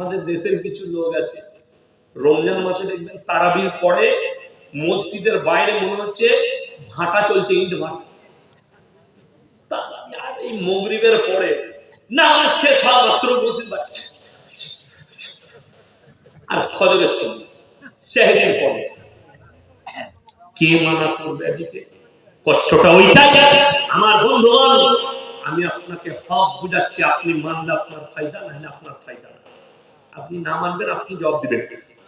আমাদের দেশের কিছু লোক আছে রমজান মাসে দেখবেন তারাবির পরে মসজিদের বাইরে মনে হচ্ছে ভাটা চলছে, ইট ভাটা। আর এই মাগরিবের পরে নামাজ শেষ হওয়া মাত্র বসে বাড়ছে, আর ফজরের সময় সেহরির পরে কে মানা করবে? এদিকে কষ্টটা ওইটাই। আমার বন্ধুগণ, আমি আপনাকে হক বুঝাচ্ছি, আপনি মানলে আপনার ফায়দা, না হলে আপনার ফায়দা না। আপনি না মানবেন, আপনি জবাব দিবেন।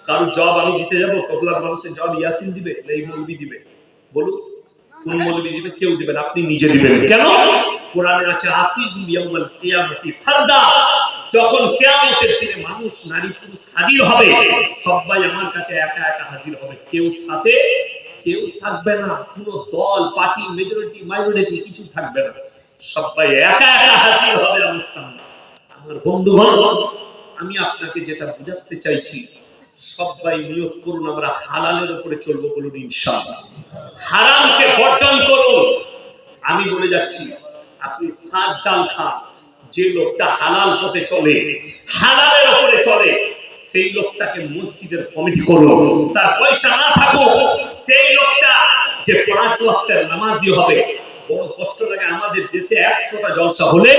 কারো জবাব আমি দিতে যাবো? পপুলার মানুষের জবাব ইয়াসিন দিবে না এই মৌলবি দিবে? বলুন, কোন মৌলবি দিবে? কেউ দিবেন, আপনি নিজে দিবেন। কেন? কোরআনে আছে আতিকুম ইয়াউমাল কিয়ামতি ফারদা, যখন কিয়ামতের দিনে মানুষ নারী পুরুষ হাজির হবে, সবাই আমার কাছে একা একা হাজির হবে, কেউ সাথে কেউ থাকবে না, কোন দল পার্টি মেজরিটি মাইনরিটি কিছু থাকবে না, সবাই একা একা হাজির হবে আমার সামনে। আমার বন্ধুগণ, আমি আপনাকে যেটা বুঝাতে চাইছি, সবাই নিয়ত করুন আমরা হালালের উপরে চলবো, বলুন ইনশাআল্লাহ। হারামকে বর্জন করুন। আমি বলে যাচ্ছি, আপনি সাত ডাল খান, যে লোকটা হালাল পথে চলে, হালালের উপরে চলে, সেই লোকটাকে মসজিদের কমিটি করুন। তার পয়সা না থাকুক, সেই লোকটা যে 5 ওয়াক্তের নামাজি হবে। বড় কষ্ট লাগে, আমাদের দেশে 100টা জলসা হলে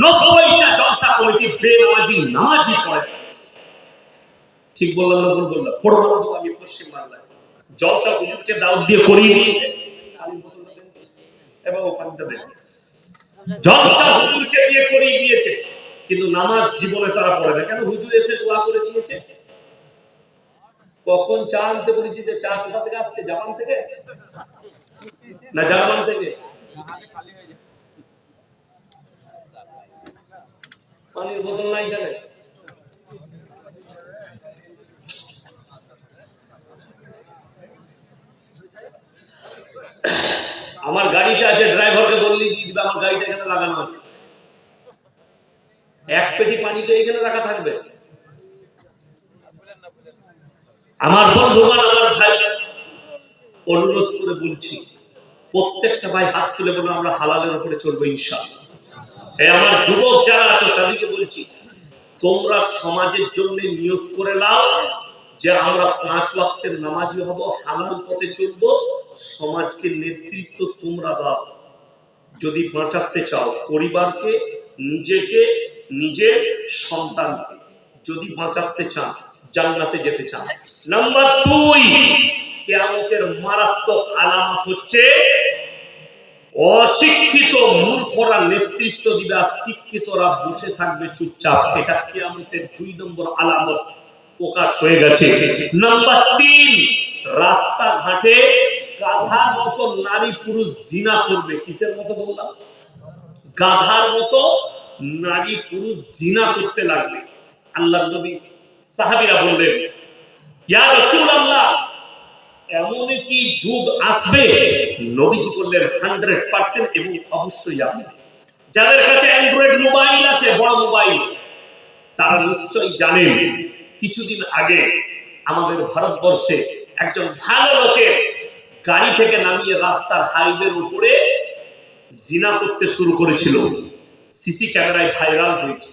90টা জলসা কমিটি বেনামাজি নামাজি পড়ে। ঠিক বললাম না ভুল বললাম? পড়বো আমি পশ্চিম বাংলায় জলসা হুজুরকে দাওয়াত দিয়ে করিয়ে দিয়েছে, এবং পানিটা দেন, জলসা হুজুরকে দিয়ে করিয়ে দিয়েছে, কিন্তু নামাজ জীবনে তারা পড়ে না। কেন? হুজুর এসে দোয়া করে দিয়েছে। কখন চা আনতে বলেছি, যে চা কোথা থেকে আসছে? জাপান থেকে না জার্মান থেকে? পানির বোতল নাই কেন? আমার গাড়িতে আছে, ড্রাইভারকে বললি দিয়ে দিবে, আমার গাড়িটা এখানে লাগানো আছে। এক পেটি পানি তো এখানে রাখা থাকবে। আমার বন্ধুগণ, আমার ভাই, অনুরোধ করে বলছি, প্রত্যেকটা ভাই হাত তুলে বলুন আমরা হালালের উপরে চলবো ইনশাআল্লাহ। আমার যুবক যারা আছো তাদেরকে বলছি, তোমরা সমাজের জন্য নিয়ত করে নাও যে আমরা 5 ওয়াক্তের নামাজি হব, হালাল পথে চলবো, সমাজকে নেতৃত্ব তোমরা দাও। যদি বাঁচাতে চাও পরিবারকে, নিজেকে, নিজের সন্তানকে, যদি বাঁচাতে চান, জান্নাতে যেতে চান। নাম্বার 2, কিয়ামতের মারাত্মক আলামত হচ্ছে অশিক্ষিত মূর্খরা নেতৃত্ব দিবে, আর শিক্ষিতরা বসে থাকবে চুপচাপ। এটা কিয়ামতের 2 নম্বর আলামত প্রকাশ হয়ে গেছে। নাম্বার 3, রাস্তাঘাটে গাধার মতো নারী পুরুষ জিনা করবে। কিসের মতো বললাম? গাধার মতো নারী পুরুষ জিনা করতে লাগবে। আল্লাহর নবী সাহাবীরা বললেন, ইয়া রাসূলুল্লাহ, এমন কি যুগ আসবে? নবীজি বললেন 100% এবং অবশ্যই আসবে। যাদের কাছে অ্যান্ড্রয়েড মোবাইল আছে, বড় মোবাইল, তারা নিশ্চয়ই জানেন কিছুদিন আগে আমাদের ভারতবর্ষে একজন ভালো লোকের গাড়ি থেকে নামিয়ে রাস্তার হাইওয়ের উপরে জিনা করতে শুরু করেছিল। সিসি ক্যামেরায় ভাইরাল হয়েছে,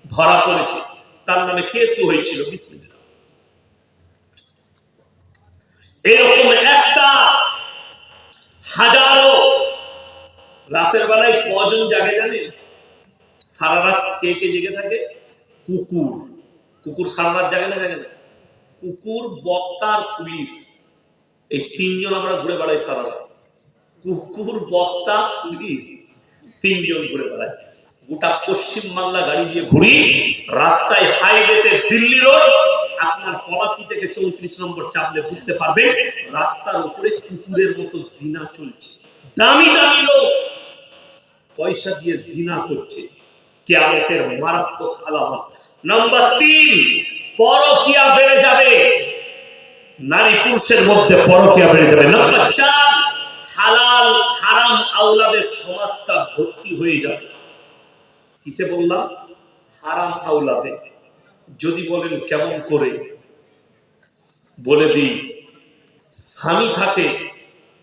ধরা পড়েছে, তার নামে কেসও হয়েছিল। বিসমিল্লাহ। এরকম একটা হাজারো, রাতের বেলায় কজন জাগে জানে? সারা রাত কে কে জেগে থাকে? কুকুর। কুকুর সারা রাত জাগে না? জাগে না? কুকুর, বক্তা, পুলিশ, এই 3 জন আমরা ঘুরে বেড়াই সারা রাত। কুকুর, বক্তা, পুলিশ, 3 জন ঘুরে বেড়ায়। গোটা পশ্চিম বাংলা গাড়ি দিয়ে ঘুরি, রাস্তায় হাইওয়েতে দিল্লি রোড, আপনার পলাশি থেকে 34 নম্বর চাপলে বুঝতে পারবেন রাস্তার উপরে কুকুরের মতো জিনা চলছে। দামি দামি লোক পয়সা দিয়ে জিনা করছে। কিয়ামতের মারাত্মক আলামত। নাম্বার 3, পরকিয়া বেড়ে যাবে, নারী পুরুষের মধ্যে পরকিয়া বেড়ে যাবে। নাম্বার 4, হালাল হারাম আওলাদের সমাজটা ভর্তি হয়ে যাবে। কিসে বললাম? হারাম আওলাদে। যদি বলেন কেমন করে, বলে দিই। স্বামী থাকে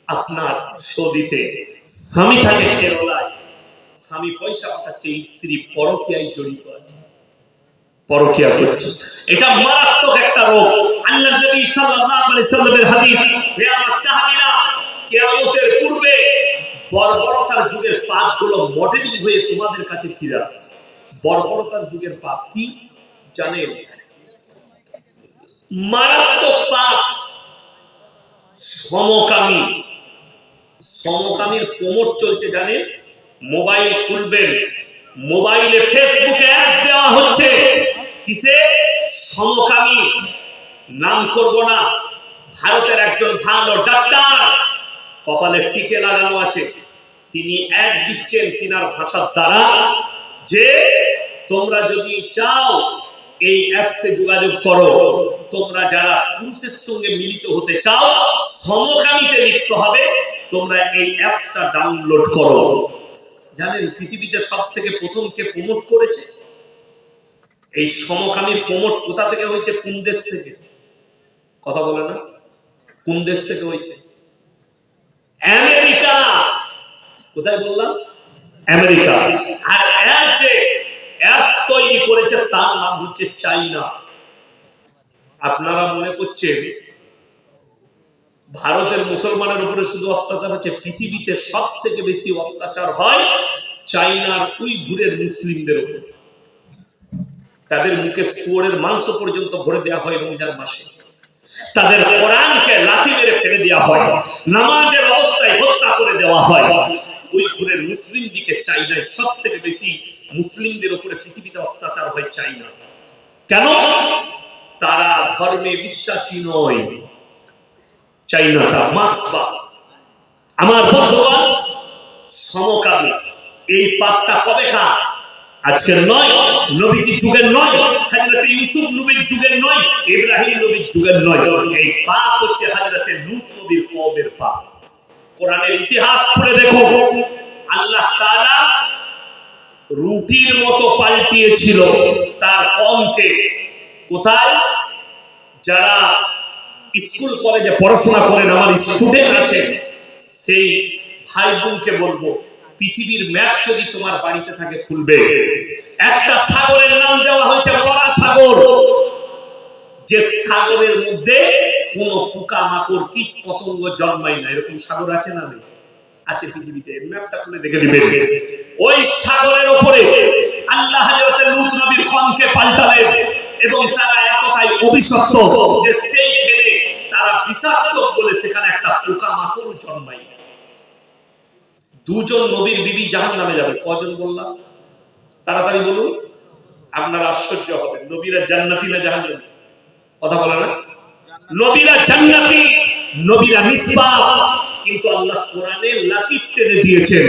আপনার সৌদিতে, স্বামী থাকে কেরলায়, স্বামী পয়সা পাঠাচ্ছে, স্ত্রী পরকীয়ায় জড়িত আছে। পরকিয়া করছে। এটা মারাত্মক একটা রোগ। আল্লাহ নবী সাল্লাল্লাহু আলাইহি সাল্লামের হাদিস, হে আমার সাহাবীরা, কিয়ামতের পূর্বে বর্বরতার যুগের পাপগুলো মডেলিং হয়ে তোমাদের কাছে ফিরে আসবে। বর্বরতার যুগের পাপ কি জানেন? মারাত্মক পাপ সমকামী। সমকামীর প্রমোট চলছে জানেন? মোবাইল খুলবেন, মোবাইলে ফেসবুকে অ্যাড দেওয়া হচ্ছে কিসে? সমকামী। নাম করব না, ভারতের একজন ভালো ডাক্তার, কপালে টিকে লাগানো আছে, তিনি অ্যাড দিচ্ছেন তিনার ভাষার দ্বারা যে তোমরা যদি চাও এই অ্যাপসে যোগাযোগ করো, তোমরা যারা পুরুষের সঙ্গে মিলিত হতে চাও, সমকামীতে লিপ্ত হবে, তোমরা এই অ্যাপসটা ডাউনলোড করো। জানেন পৃথিবীতে সব থেকে প্রথম কে প্রমোট করেছে? এই সমকামীর প্রমোট কোথা থেকে হয়েছে? কোন দেশ থেকে? কথা বলে না, কোন দেশ থেকে হয়েছে? আমেরিকা। কোথায় বললাম? আমেরিকা। আর এর যে অ্যাপস তৈরি করেছে তার নাম হচ্ছে চাইনা। আপনারা মনে করছেন ভারতের মুসলমানের উপরে শুধু অত্যাচার হচ্ছে? পৃথিবীতে সব থেকে বেশি অত্যাচার হয় চাইনার উইঘুরের মুসলিমদের উপর। তাদের মুখে শুয়োরের মাংস পর্যন্ত ভরে দেওয়া হয় রমজান মাসে। তাদের কোরআনকে লাথি মেরে ফেলে দেওয়া হয়, নামাজের অবস্থায় হত্যা করে দেওয়া হয়। উইঘুরের মুসলিম দিকে চাইনায় সব থেকে বেশি মুসলিমদের উপরে পৃথিবীতে অত্যাচার হয় চাইনা। কেন? তারা ধর্মে বিশ্বাসী নয়। চাইনাটা মার্ক্সবাদ। আমার বন্ধুগণ, সমকামী এই পাপটা কবেকার? আজকের নয়, নবীজির যুগের নয়, হযরত ইউসুফ নবীর যুগের নয়, ইব্রাহিম নবীর যুগের নয়। এই পাপ হচ্ছে হযরত লূত নবীর কওমের পাপ। কোরআনের ইতিহাস খুলে দেখো, আল্লাহ তাআলা রুটির মতো পাল্টিয়েছিল তার কওমকে। কোথায়? যারা স্কুল কলেজে পড়াশোনা করেন, আমার স্টুডেন্ট আছেন, সেই ভাই বোনকে বলবো, পৃথিবীর ম্যাপ যদি তোমার বাড়িতে থাকে খুলবে, একটা সাগরের নাম দেওয়া হয়েছে মরা সাগর। যে সাগরের মধ্যে কোনো পোকা মাকড় কীট পতঙ্গ জন্মায় না, এরকম সাগর আছে না? নেই? আছে পৃথিবীতে। ম্যাপটা খুলে দেখে দিবেন। ওই সাগরের উপরে আল্লাহ হযরত লূত নবীর কওমকে পাল্টালেন এবং তারা এতটাই অভিশপ্ত যে সেইখানে তারা বিষাক্ত বলে সেখানে একটা পোকা মাকড় জন্মায়। দুজন নবীর বিবি জাহান্নামে যাবে। কজন বললাম? তাড়াতাড়ি বলুন, আপনারা আশ্চর্য হবেন। নবীরা জান্নাতি না জাহান্নামী? কথা বলে না? নবীরা জান্নাতি, নবীরা নিষ্পাপ, কিন্তু আল্লাহ কোরআনে লাকিব টেনে দিয়েছেন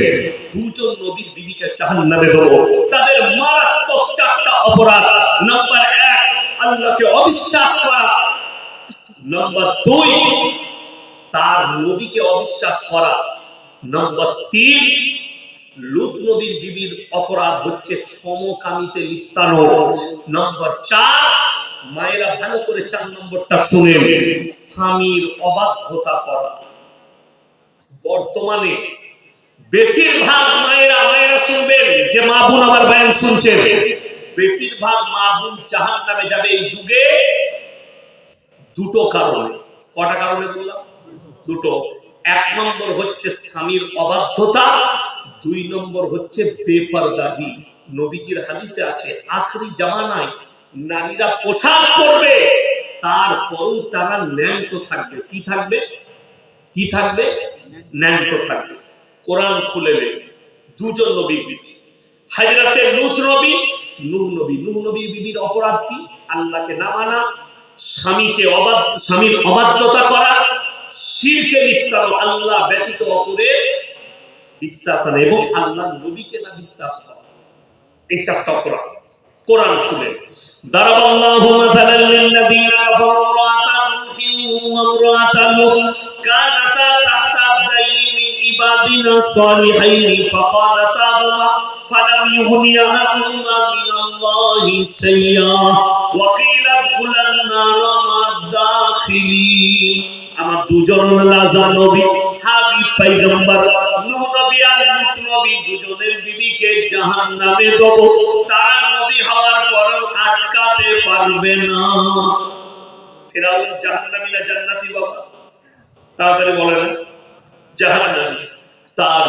দুজন নবীর বিবিকে জাহান্নামে দেব। তাদের মারাত্মক চারটা অপরাধ। নাম্বার 1, আল্লাহকে অবিশ্বাস করা। নাম্বার 2, তার নবীকে অবিশ্বাস করা। নাম্বার 3, লূত নবীর বিবির অপরাধ হচ্ছে সমকামীতে লিপ্তানো। নাম্বার 4, মায়েরা ভালো করে 4 নম্বরটা শুনেন, স্বামীর অবাধ্যতা করা। বর্তমানে বেশিরভাগ মায়েরা শুনবেন, যে মা বোন আমার বয়ান শুনছেন, বেশিরভাগ মা বোন জাহান্নামে যাবে এই যুগে দুটো কারণে। কটা কারণে বললাম? দুটো। 1 নম্বর হচ্ছে স্বামীর অবাধ্যতা, 2 নম্বর হচ্ছে বেপরদাহি। নবীজির হাদিসে আছে আখরি জামানায় নারীরা পোশাক পরবে, তারপরেও তারা ন্যাংটো থাকবে। কি থাকবে? কি থাকবে? ন্যাংটো থাকবে। কোরআন খুলে নেন। দুজন নবীর বিবি, হযরতে লূত নবী, নূহ নবী। নূহ নবীর বিবির অপরাধ কি? আল্লাহকে না মানা, স্বামীর অবাধ্যতা করা, শিরকে লিপ্তানো, আল্লাহ ব্যতীত অপরের বিশ্বাস আনা এবং আল্লাহ নবীকে না বিশ্বাস করা। এই 4টা অপরাধ। কোরআন খুলে দারাবাল্লাহু মাসালাল লিল্লাযীনা কাফারু ইমরাআতা নূহিন ওয়া ইমরাআতা লূত কানাতা তাহতা আবদাইনি মিন ইবাদিনা সালিহাইনি ফাকানাতাহুমা ফালাম ইউগনিয়া আনহুমা মিনাল্লাহি শাইয়্যা ওয়া কিলা আদখুলান নারা মা'আদ দাখিলিন। আমার দুজন লাজম নবী হাবিব পয়গম্বর নূহ নবী আর লূত নবী দুজনের বিবিকে জাহান্নামে দেব, তারা নবী হওয়ার পরেও আটকাতে পারবে না। ফিরাউন জাহান্নামী না জান্নাতি বাবা? তাড়াতাড়ি বলে না, জাহান্নামী। তার